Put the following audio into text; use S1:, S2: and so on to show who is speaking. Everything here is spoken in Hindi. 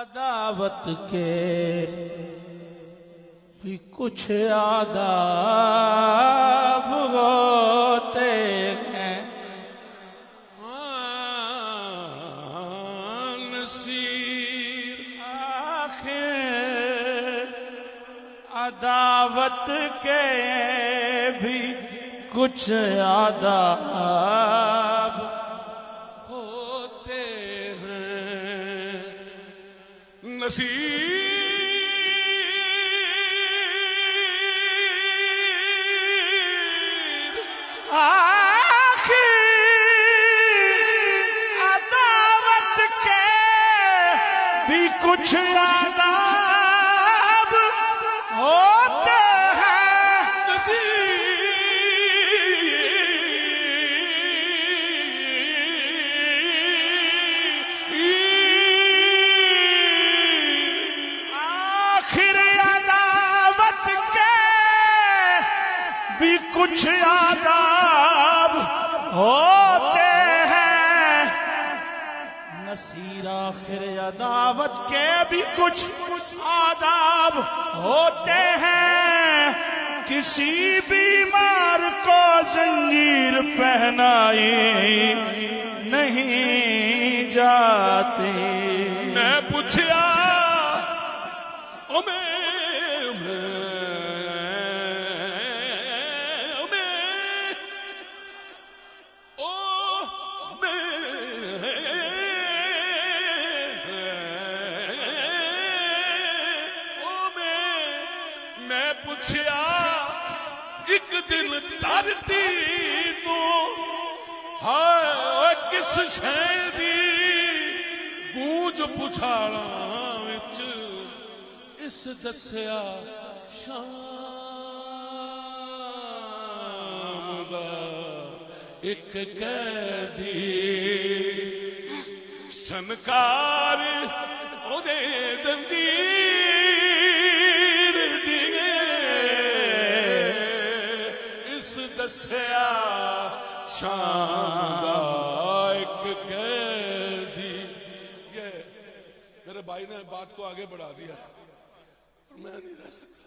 S1: अदावत के भी कुछ आदाब होते हैं। नसीर आखिर अदावत के भी कुछ आदाब होते हैं। नसीर कुछ आदाब होते हैं। आखिर अदावत के भी कुछ आदाब होते हैं। नसीर आखिर अदावत के भी कुछ आदाब होते हैं। किसी बीमार को जंजीर पहनाई नहीं जाती। मैं पूछया पूछया एक दिन धरती तो हाय किस शै दी गूंज पुछाड़ा विच इस दस्या शाम दा एक कैदी शनकार ओदे जंजीर दस्या शाम एक कैदी। ये मेरे भाई ने बात को आगे बढ़ा दिया, मैं नहीं रह सकता।